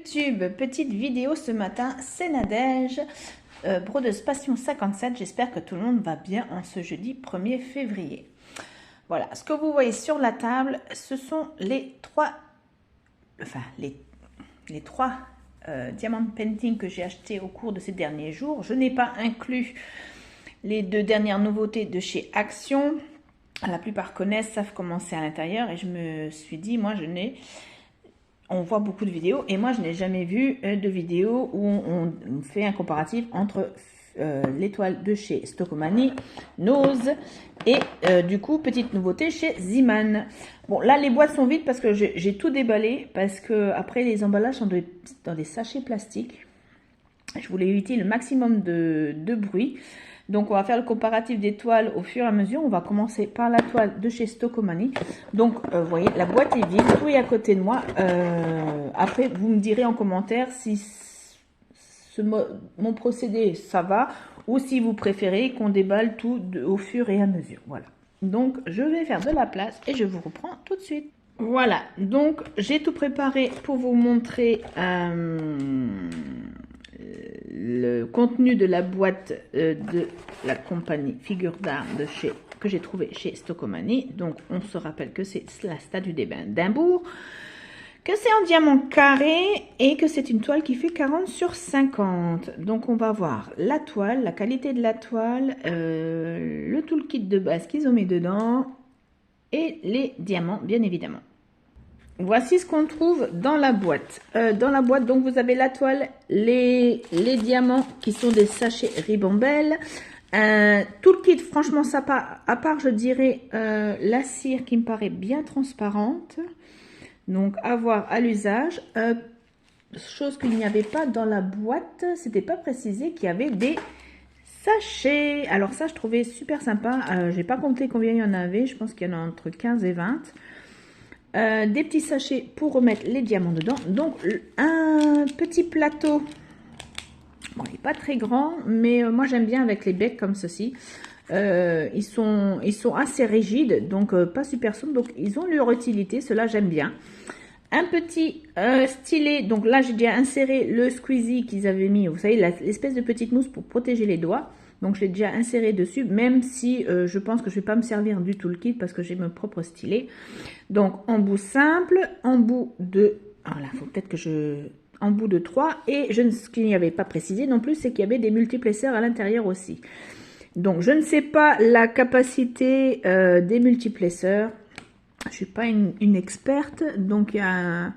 YouTube, petite vidéo ce matin, c'est Nadège, brodeuse Passion 57. J'espère que tout le monde va bien en ce jeudi 1er février. Voilà, ce que vous voyez sur la table, ce sont les trois diamant painting que j'ai acheté au cours de ces derniers jours. Je n'ai pas inclus les deux dernières nouveautés de chez Action. La plupart connaissent, savent comment c'est à l'intérieur, et je me suis dit, moi je n'ai... On voit beaucoup de vidéos et moi je n'ai jamais vu de vidéo où on fait un comparatif entre l'étoile de chez Stokomani, Nose et du coup petite nouveauté chez Zeeman. Bon là les boîtes sont vides parce que j'ai tout déballé, parce que après les emballages sont dans des sachets plastiques. Je voulais éviter le maximum de bruit. Donc on va faire le comparatif des toiles au fur et à mesure. On va commencer par la toile de chez Stokomani. Donc vous voyez, la boîte est vide, tout est à côté de moi. Après vous me direz en commentaire si mon procédé ça va, ou si vous préférez qu'on déballe tout au fur et à mesure. Voilà. Donc je vais faire de la place et je vous reprends tout de suite. Voilà, donc j'ai tout préparé pour vous montrer le contenu de la boîte de la compagnie Figure d'art que j'ai trouvé chez Stokomani. Donc on se rappelle que c'est la statue des bains d'Imbourg, que c'est en diamant carré et que c'est une toile qui fait 40 sur 50. Donc on va voir la toile, la qualité de la toile, le toolkit de base qu'ils ont mis dedans et les diamants bien évidemment. Voici ce qu'on trouve dans la boîte. Donc vous avez la toile, les diamants qui sont des sachets Ribambelle, tout le kit, franchement ça à part je dirais la cire qui me paraît bien transparente, donc à voir à l'usage. Chose qu'il n'y avait pas dans la boîte, c'était pas précisé qu'il y avait des sachets. Alors ça je trouvais super sympa. J'ai pas compté combien il y en avait, je pense qu'il y en a entre 15 et 20. Des petits sachets pour remettre les diamants dedans. Donc un petit plateau. Bon, il n'est pas très grand, mais moi j'aime bien avec les becs comme ceci. Ils sont assez rigides, donc pas super souples. Donc ils ont leur utilité, cela j'aime bien. Un petit stylet. Donc là j'ai déjà inséré le squeezie qu'ils avaient mis. Vous savez, l'espèce de petite mousse pour protéger les doigts. Donc, je l'ai déjà inséré dessus, même si je pense que je ne vais pas me servir du tout le kit parce que j'ai mon propre stylet. Donc, embout simple, embout de... Voilà, il faut peut-être que je... Embout de 3. Et ce qu'il n'y avait pas précisé non plus, c'est qu'il y avait des multiplesseurs à l'intérieur aussi. Donc, je ne sais pas la capacité des multiplesseurs. Je ne suis pas une experte. Donc, il y a...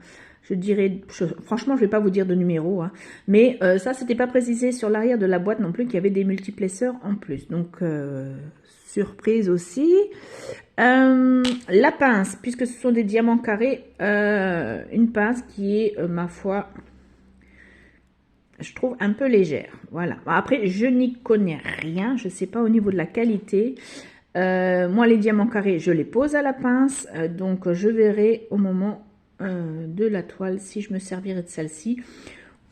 Je dirais, franchement, je ne vais pas vous dire de numéro, hein, mais ça, c'était pas précisé sur l'arrière de la boîte non plus qu'il y avait des multiplesseurs en plus. Donc, surprise aussi. La pince, puisque ce sont des diamants carrés, une pince qui est, ma foi, je trouve un peu légère. Voilà. Après, je n'y connais rien. Je ne sais pas au niveau de la qualité. Moi, les diamants carrés, je les pose à la pince. Donc, je verrai au moment de la toile si je me servirai de celle-ci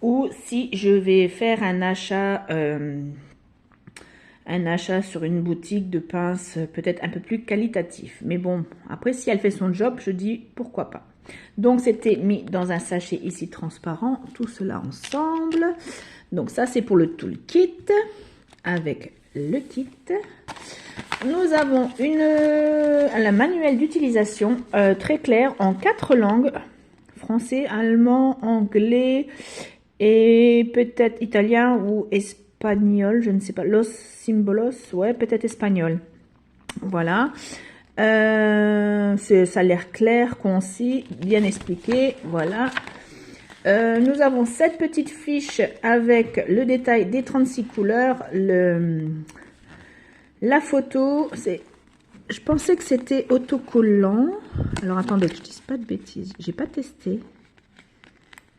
ou si je vais faire un achat sur une boutique de pinces peut-être un peu plus qualitatif. Mais bon, après si elle fait son job, je dis pourquoi pas. Donc c'était mis dans un sachet ici transparent, tout cela ensemble. Donc ça c'est pour le toolkit avec le kit. Nous avons un manuel d'utilisation très clair en 4 langues. Français, allemand, anglais et peut-être italien ou espagnol. Je ne sais pas. Los Simbolos, ouais, peut-être espagnol. Voilà. Ça a l'air clair, concis, bien expliqué. Voilà. Nous avons cette petite fiche avec le détail des 36 couleurs. La photo, je pensais que c'était autocollant. Alors attendez que je dise pas de bêtises. J'ai pas testé.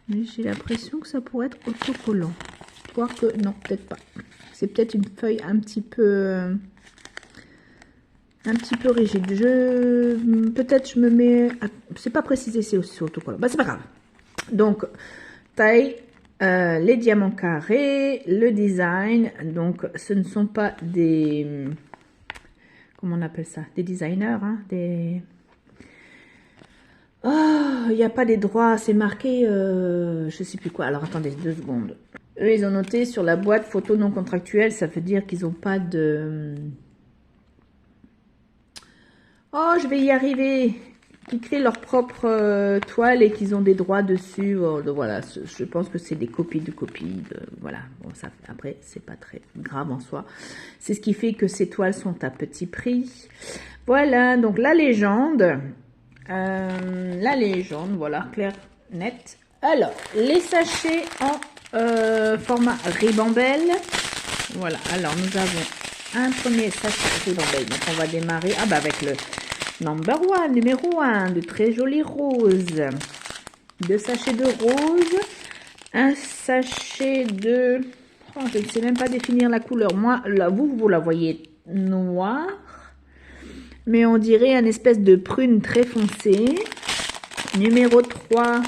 Mais j'ai l'impression que ça pourrait être autocollant. Quoique, non, peut-être pas. C'est peut-être une feuille un petit peu rigide. Peut-être je me mets... C'est pas précisé, c'est aussi autocollant. Bah, c'est pas grave. Donc, taille, les diamants carrés, le design. Donc, ce ne sont pas des... Comment on appelle ça? Des designers, hein, Oh, il n'y a pas des droits, c'est marqué, je sais plus quoi. Alors attendez 2 secondes. Eux, ils ont noté sur la boîte photo non contractuelle, ça veut dire qu'ils n'ont pas de... Oh, je vais y arriver. Qui créent leur propre toile et qu'ils ont des droits dessus. Voilà, je pense que c'est des copies de copies. Voilà, bon, ça, après, c'est pas très grave en soi. C'est ce qui fait que ces toiles sont à petit prix. Voilà, donc la légende. Voilà, clair, net. Alors, les sachets en format ribambelle. Voilà, alors nous avons un premier sachet ribambelle. Donc, on va démarrer avec le numéro 1, de très jolies roses. 2 sachets de roses. Un sachet de... Oh, je ne sais même pas définir la couleur. Moi, là, vous la voyez noire. Mais on dirait un espèce de prune très foncée. Numéro 3.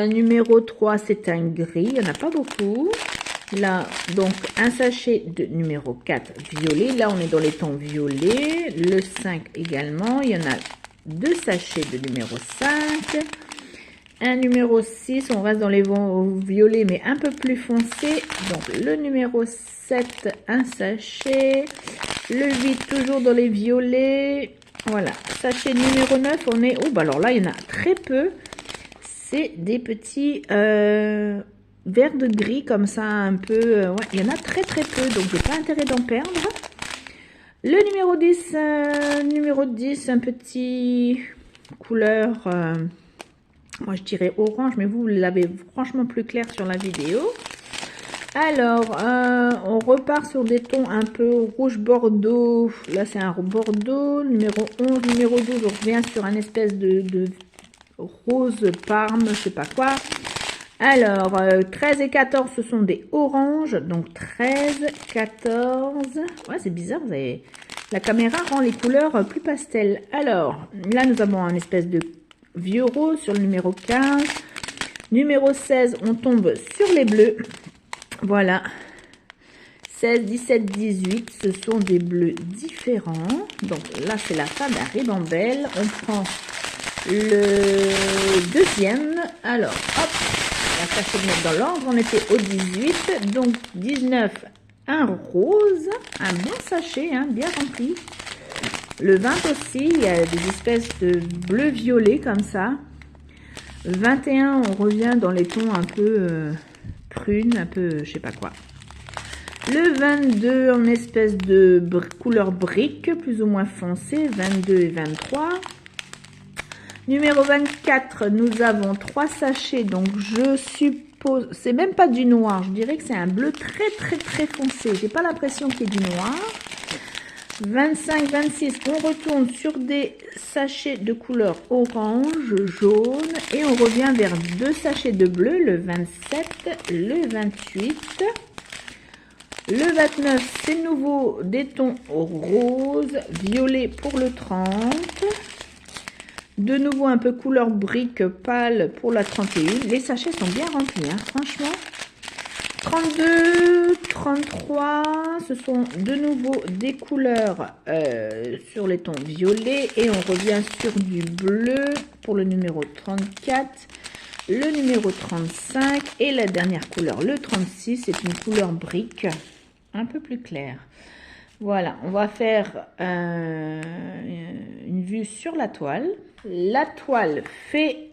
Numéro 3, c'est un gris. Il n'y en a pas beaucoup. Là, donc, un sachet de numéro 4, violet. Là, on est dans les tons violets. Le 5 également. Il y en a 2 sachets de numéro 5. Un numéro 6. On reste dans les violets, mais un peu plus foncé. Donc, le numéro 7, un sachet. Le 8, toujours dans les violets. Voilà. Sachet numéro 9, on est... Oh, bah alors là, il y en a très peu. C'est des petits... vert de gris comme ça un peu, ouais, il y en a très peu, donc j'ai pas intérêt d'en perdre. Le numéro 10, un petit couleur, moi je dirais orange, mais vous l'avez franchement plus clair sur la vidéo. Alors, on repart sur des tons un peu rouge bordeaux, là c'est un bordeaux. Numéro 11, numéro 12, on revient sur un espèce de rose parme, je sais pas quoi. Alors, 13 et 14, ce sont des oranges. Donc, 13, 14. Ouais, c'est bizarre. La caméra rend les couleurs plus pastel. Alors, là, nous avons un espèce de vieux rose sur le numéro 15. Numéro 16, on tombe sur les bleus. Voilà. 16, 17, 18, ce sont des bleus différents. Donc, là, c'est la fin d'un ribambelle. On prend le deuxième. Alors, hop. On va chercher de mettre dans l'ordre, on était au 18, donc 19, un rose, un bon sachet, hein, bien rempli. Le 20 aussi, il y a des espèces de bleu-violet comme ça. 21, on revient dans les tons un peu prune, un peu je sais pas quoi. Le 22, en espèce de couleur brique, plus ou moins foncée, 22 et 23. Numéro 24, nous avons 3 sachets, donc je suppose, c'est même pas du noir, je dirais que c'est un bleu très foncé, j'ai pas l'impression qu'il y ait du noir. 25, 26, on retourne sur des sachets de couleur orange, jaune, et on revient vers 2 sachets de bleu, le 27, le 28. Le 29, c'est nouveau des tons rose, violet pour le 30. De nouveau un peu couleur brique pâle pour la 31. Les sachets sont bien remplis, hein, franchement. 32, 33, ce sont de nouveau des couleurs sur les tons violets. Et on revient sur du bleu pour le numéro 34, le numéro 35. Et la dernière couleur, le 36, c'est une couleur brique un peu plus claire. Voilà, on va faire une vue sur la toile. La toile fait,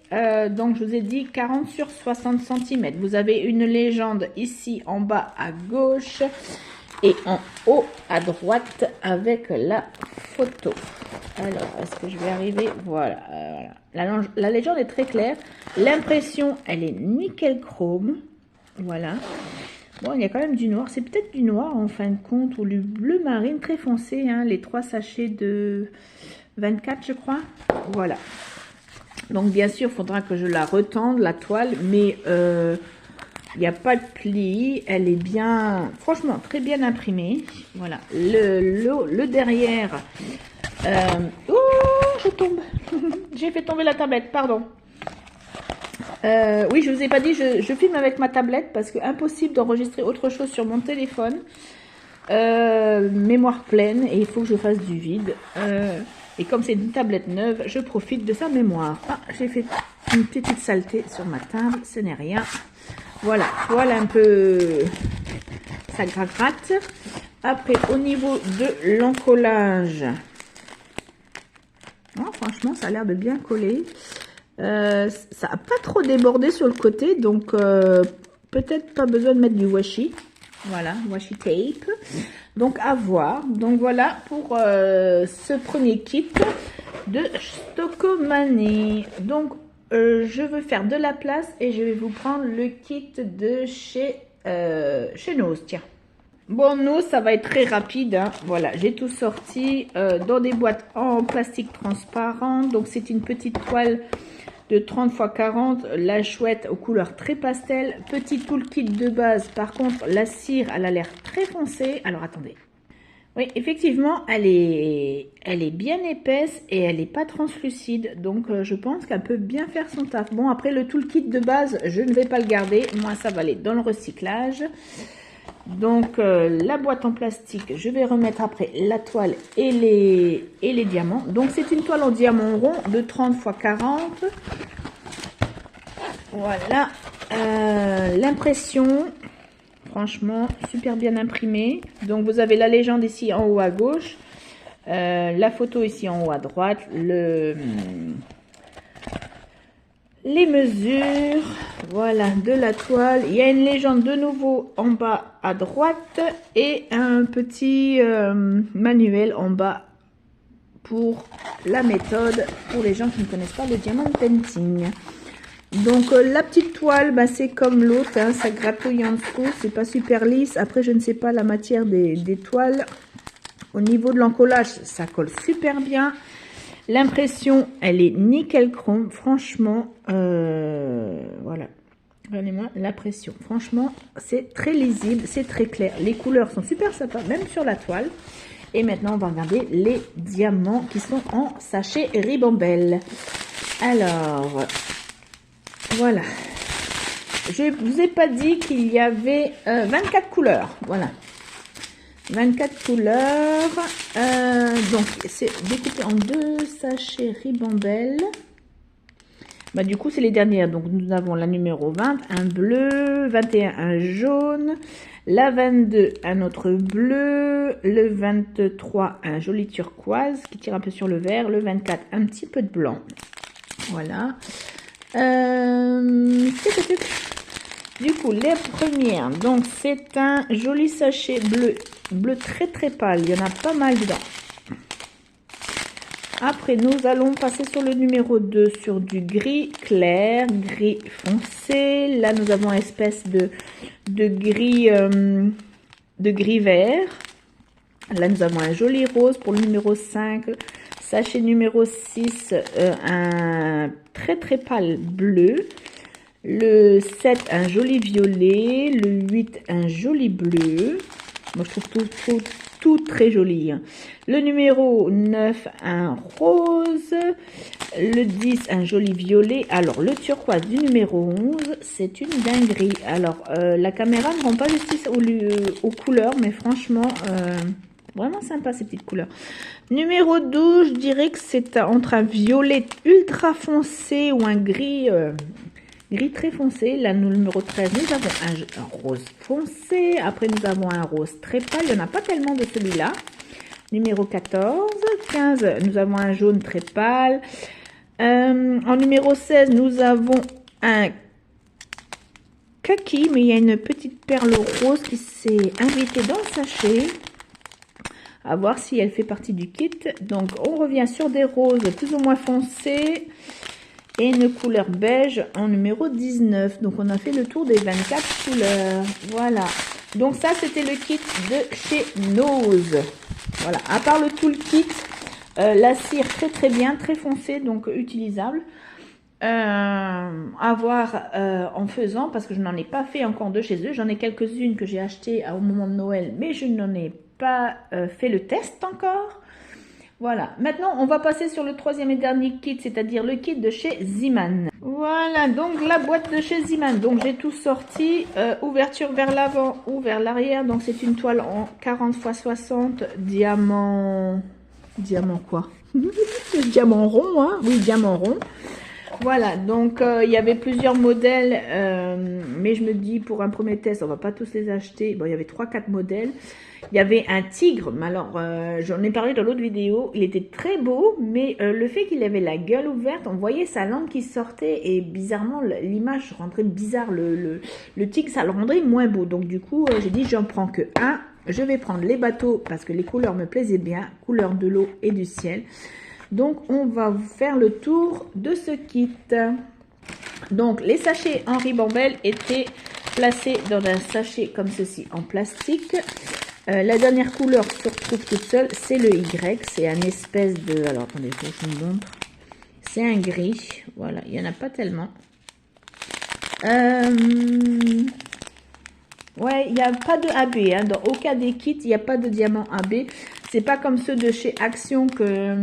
donc je vous ai dit, 40 sur 60 cm. Vous avez une légende ici en bas à gauche et en haut à droite avec la photo. Alors, est-ce que je vais arriver? Voilà, voilà. La légende est très claire. L'impression, elle est nickel chrome. Voilà. Bon, il y a quand même du noir. C'est peut-être du noir en fin de compte, ou du bleu marine très foncé, hein, les 3 sachets de 24, je crois. Voilà. Donc, bien sûr, il faudra que je la retende, la toile, mais il n'y a pas de pli. Elle est bien, franchement, très bien imprimée. Voilà. Le derrière. Oh, je tombe. J'ai fait tomber la tablette, pardon. Oui, je vous ai pas dit, je filme avec ma tablette parce que impossible d'enregistrer autre chose sur mon téléphone. Mémoire pleine et il faut que je fasse du vide. Et comme c'est une tablette neuve, je profite de sa mémoire. Ah, j'ai fait une petite saleté sur ma table, ce n'est rien. Voilà, voilà un peu, ça gratte. Après, au niveau de l'encollage, oh, franchement, ça a l'air de bien coller. Ça n'a pas trop débordé sur le côté, donc peut-être pas besoin de mettre du washi. Voilà, washi tape. Donc à voir. Donc voilà pour ce premier kit de Stokomani. Donc je veux faire de la place et je vais vous prendre le kit de chez Nose. Tiens. Bon, Nose, ça va être très rapide. Hein. Voilà, j'ai tout sorti dans des boîtes en plastique transparent. Donc c'est une petite toile de 30 x 40, la chouette aux couleurs très pastel. Petit toolkit de base, par contre, la cire, elle a l'air très foncée. Alors, attendez. Oui, effectivement, elle est bien épaisse et elle n'est pas translucide. Donc, je pense qu'elle peut bien faire son taf. Bon, après, le toolkit de base, je ne vais pas le garder. Moi, ça va aller dans le recyclage. Donc, la boîte en plastique, je vais remettre après la toile et les diamants. Donc, c'est une toile en diamant rond de 30 x 40. Voilà. L'impression, franchement, super bien imprimée. Donc, vous avez la légende ici en haut à gauche. La photo ici en haut à droite. Les mesures, voilà, de la toile. Il y a une légende de nouveau en bas à droite et un petit manuel en bas pour la méthode pour les gens qui ne connaissent pas le diamond painting. Donc la petite toile, bah, c'est comme l'autre, hein, ça gratouille en dessous, c'est pas super lisse. Après, je ne sais pas la matière des toiles. Au niveau de l'encollage, ça colle super bien. L'impression, elle est nickel chrome. Franchement, voilà. Regardez-moi l'impression. Franchement, c'est très lisible, c'est très clair. Les couleurs sont super sympas, même sur la toile. Et maintenant, on va regarder les diamants qui sont en sachet Ribambelle. Alors, voilà. Je ne vous ai pas dit qu'il y avait 24 couleurs. Voilà. 24 couleurs. Donc, c'est découpé en 2 sachets Ribambelle. Bah, du coup, c'est les dernières. Donc, nous avons la numéro 20, un bleu, 21, un jaune, la 22, un autre bleu, le 23, un joli turquoise qui tire un peu sur le vert, le 24, un petit peu de blanc. Voilà. Du coup, les premières, donc c'est un joli sachet bleu, bleu très très pâle, il y en a pas mal dedans. Après, nous allons passer sur le numéro 2, sur du gris clair, gris foncé. Là, nous avons une espèce de gris vert. Là, nous avons un joli rose pour le numéro 5. Sachet numéro 6, un très très pâle bleu. Le 7, un joli violet. Le 8, un joli bleu. Moi, je trouve tout très joli. Le numéro 9, un rose. Le 10, un joli violet. Alors, le turquoise du numéro 11, c'est une dinguerie. Alors, la caméra ne rend pas justice aux couleurs, mais franchement, vraiment sympa ces petites couleurs. Numéro 12, je dirais que c'est entre un violet ultra foncé ou un gris... gris très foncé. Là, nous, le numéro 13, nous avons un rose foncé. Après, nous avons un rose très pâle. Il n'y en a pas tellement de celui-là. Numéro 14. 15, nous avons un jaune très pâle. En numéro 16, nous avons un kaki, mais il y a une petite perle rose qui s'est invitée dans le sachet. À voir si elle fait partie du kit. Donc, on revient sur des roses plus ou moins foncées. Et une couleur beige en numéro 19. Donc, on a fait le tour des 24 couleurs. Voilà. Donc, ça, c'était le kit de chez Nose. Voilà. À part le toolkit, la cire très, très bien, très foncée, donc utilisable. À voir en faisant, parce que je n'en ai pas fait encore de chez eux. J'en ai quelques-unes que j'ai achetées au moment de Noël, mais je n'en ai pas fait le test encore. Voilà, maintenant on va passer sur le troisième et dernier kit, c'est-à-dire le kit de chez Zeeman. Voilà, donc la boîte de chez Zeeman. Donc j'ai tout sorti, ouverture vers l'avant ou vers l'arrière. Donc c'est une toile en 40 x 60, diamant quoi? Diamant rond, hein. Oui, diamant rond. Voilà, donc il y avait plusieurs modèles, mais je me dis pour un premier test, on va pas tous les acheter. Bon, il y avait 3-4 modèles. Il y avait un tigre, mais alors j'en ai parlé dans l'autre vidéo, il était très beau, mais le fait qu'il avait la gueule ouverte, on voyait sa langue qui sortait et bizarrement l'image rendrait bizarre, le tigre ça le rendrait moins beau. Donc du coup j'ai dit j'en prends que un, je vais prendre les bateaux parce que les couleurs me plaisaient bien, couleur de l'eau et du ciel. Donc on va faire le tour de ce kit. Donc les sachets en ribambelle étaient placés dans un sachet comme ceci en plastique. La dernière couleur se retrouve toute seule, c'est le Y, c'est un espèce de... Alors attendez, il faut que je vous montre. C'est un gris, voilà, il n'y en a pas tellement. Ouais, il n'y a pas de AB, hein. Dans aucun des kits, il n'y a pas de diamant AB. C'est pas comme ceux de chez Action que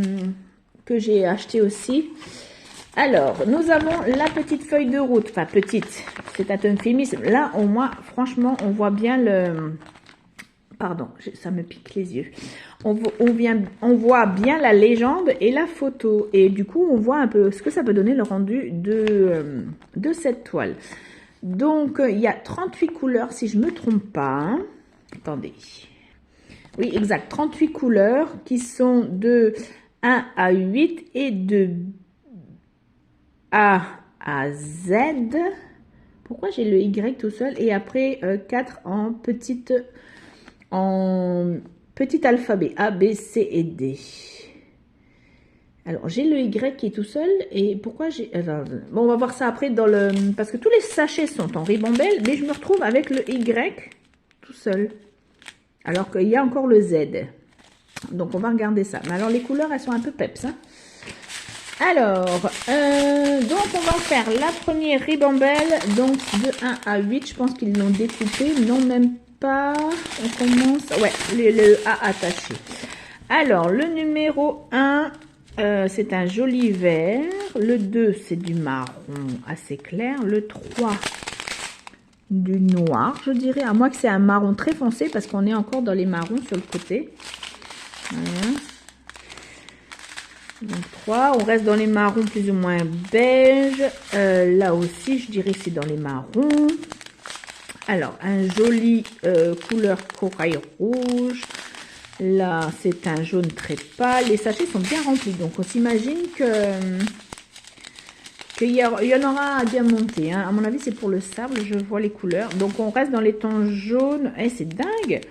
j'ai acheté aussi. Alors, nous avons la petite feuille de route, enfin petite, c'est un euphémisme. Là, au moins, franchement, on voit bien le... Pardon, ça me pique les yeux. On voit bien la légende et la photo. Et du coup, on voit un peu ce que ça peut donner le rendu de cette toile. Donc, il y a 38 couleurs, si je ne me trompe pas. Hein. Attendez. Oui, exact. 38 couleurs qui sont de 1 à 8 et de A à Z. Pourquoi j'ai le Y tout seul? Et après, 4 en petit alphabet A, B, C et D. Alors, j'ai le Y qui est tout seul. Et pourquoi j'ai... Bon, on va voir ça après dans le... Parce que tous les sachets sont en ribambelle, mais je me retrouve avec le Y tout seul. Alors qu'il y a encore le Z. Donc, on va regarder ça. Mais alors, les couleurs, elles sont un peu peps. Hein. Alors, donc, on va faire la première ribambelle. Donc, de 1 à 8. Je pense qu'ils l'ont découpé. Non, même pas. On commence... Ouais, le A attaché. Alors, le numéro 1... c'est un joli vert. Le 2, c'est du marron assez clair. Le 3, du noir, je dirais. À moins que c'est un marron très foncé parce qu'on est encore dans les marrons sur le côté. Voilà. Donc 3, on reste dans les marrons plus ou moins beige. Là aussi, je dirais que c'est dans les marrons. Alors, un joli couleur corail rouge. Là, c'est un jaune très pâle. Les sachets sont bien remplis. Donc, on s'imagine qu'il y en aura à diamanter. Hein. À mon avis, c'est pour le sable. Je vois les couleurs. Donc, on reste dans les tons jaunes. Eh, c'est dingue.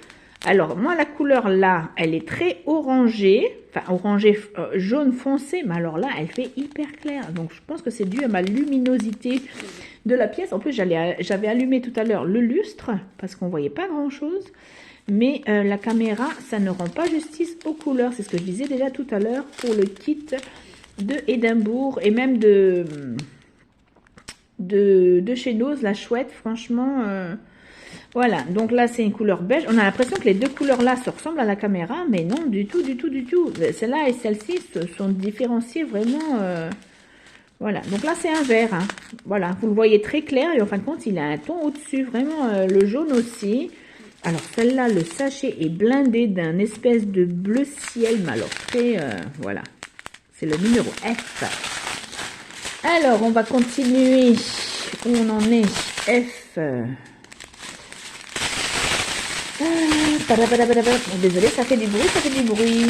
Alors, moi, la couleur là, elle est très orangée. Enfin, orangé jaune foncé. Mais alors là, elle fait hyper clair. Donc, je pense que c'est dû à ma luminosité de la pièce. En plus, j'avais allumé tout à l'heure le lustre parce qu'on ne voyait pas grand-chose. Mais la caméra, ça ne rend pas justice aux couleurs. C'est ce que je disais déjà tout à l'heure pour le kit de Édimbourg et même de chez Nose, la chouette. Franchement, voilà. Donc là, c'est une couleur beige. On a l'impression que les deux couleurs-là se ressemblent à la caméra. Mais non, du tout, du tout, du tout. Celle-là et celle-ci sont différenciées vraiment... Voilà. Donc là, c'est un vert. Hein. Voilà. Vous le voyez très clair. Et en fin de compte, il a un ton au-dessus. Vraiment, le jaune aussi. Alors, celle-là, le sachet est blindé d'un espèce de bleu ciel, mais alors très... voilà, c'est le numéro F. Alors, on va continuer. Où on en est? F. Désolée, ça fait du bruit, ça fait du bruit.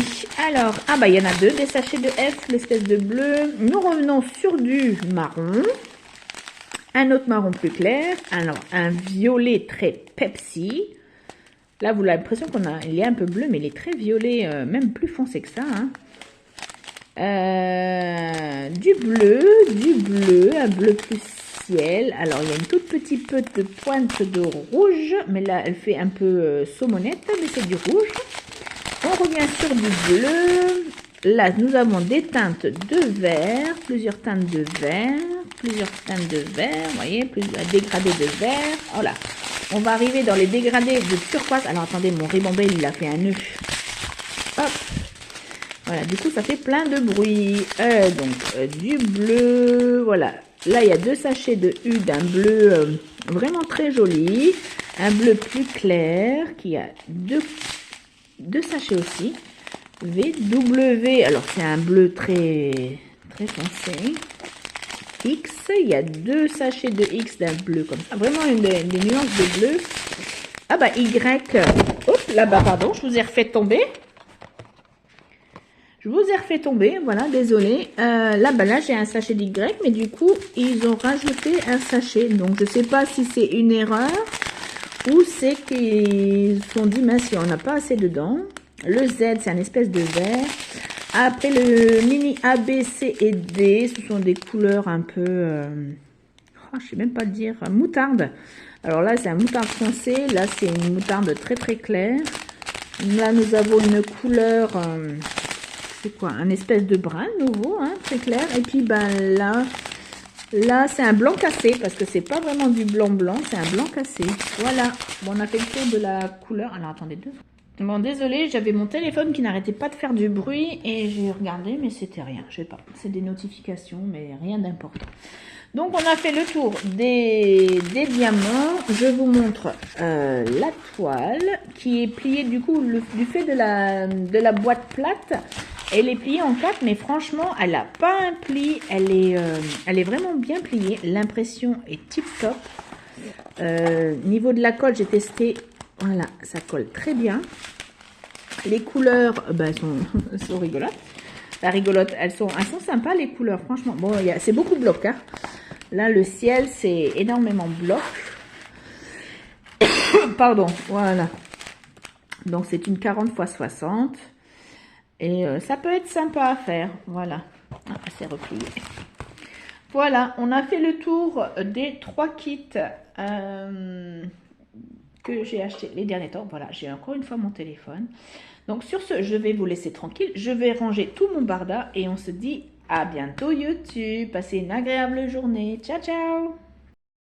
Alors, ah bah, il y en a deux, des sachets de F, l'espèce de bleu. Nous revenons sur du marron. Un autre marron plus clair. Alors, un violet très Pepsi. Là, vous avez l'impression il est un peu bleu, mais il est très violet, même plus foncé que ça. Hein. Du bleu, un bleu plus ciel. Alors, il y a une toute petite peu de pointe de rouge, mais là, elle fait un peu saumonette, mais c'est du rouge. On revient sur du bleu. Là, nous avons des teintes de vert, plusieurs teintes de vert, vous voyez, un dégradé de vert. Voilà. On va arriver dans les dégradés de turquoise. Alors, attendez, mon ribambelle, il a fait un nœud. Hop. Voilà, du coup, ça fait plein de bruit. Du bleu. Voilà. Là, il y a deux sachets de U d'un bleu vraiment très joli. Un bleu plus clair qui a deux sachets aussi. W, alors c'est un bleu très foncé. X, il y a 2 sachets de X d'un bleu comme ça, vraiment des nuances de bleu. Ah bah Y, hop, là-bas, pardon, je vous ai refait tomber. Je vous ai refait tomber, voilà, désolé. Là, j'ai un sachet d'Y, mais du coup, ils ont rajouté un sachet. Donc, je sais pas si c'est une erreur ou c'est qu'ils se sont dit, mince, on n'a pas assez dedans. Le Z, c'est un espèce de vert. Après, le mini A, B, C et D, ce sont des couleurs un peu, je sais même pas dire, moutarde. Alors là, c'est un moutarde foncé. Là, c'est une moutarde très claire. Là, nous avons une couleur, c'est quoi? Un espèce de brun nouveau, hein, très clair. Et puis, ben là, c'est un blanc cassé parce que c'est pas vraiment du blanc, c'est un blanc cassé. Voilà. Bon, on a fait le tour de la couleur. Alors, attendez deux. Bon, désolé, j'avais mon téléphone qui n'arrêtait pas de faire du bruit et j'ai regardé, mais c'était rien. Je sais pas. C'est des notifications, mais rien d'important. Donc, on a fait le tour des diamants. Je vous montre la toile qui est pliée du coup du fait de la boîte plate. Elle est pliée en 4, mais franchement, elle n'a pas un pli. Elle est vraiment bien pliée. L'impression est tip top. Niveau de la colle, j'ai testé. Voilà, ça colle très bien. Les couleurs, ben, sont rigolotes. La rigolote, elles sont sympas les couleurs, franchement. Bon, c'est beaucoup bloc, hein. Là, le ciel, c'est énormément bloc. Pardon, voilà. Donc, c'est une 40 x 60. Et ça peut être sympa à faire. Voilà. Ah, c'est replié. Voilà, on a fait le tour des 3 kits que j'ai acheté les derniers temps. Voilà, j'ai encore une fois mon téléphone. Donc sur ce, je vais vous laisser tranquille. Je vais ranger tout mon barda et on se dit à bientôt YouTube. Passez une agréable journée. Ciao, ciao!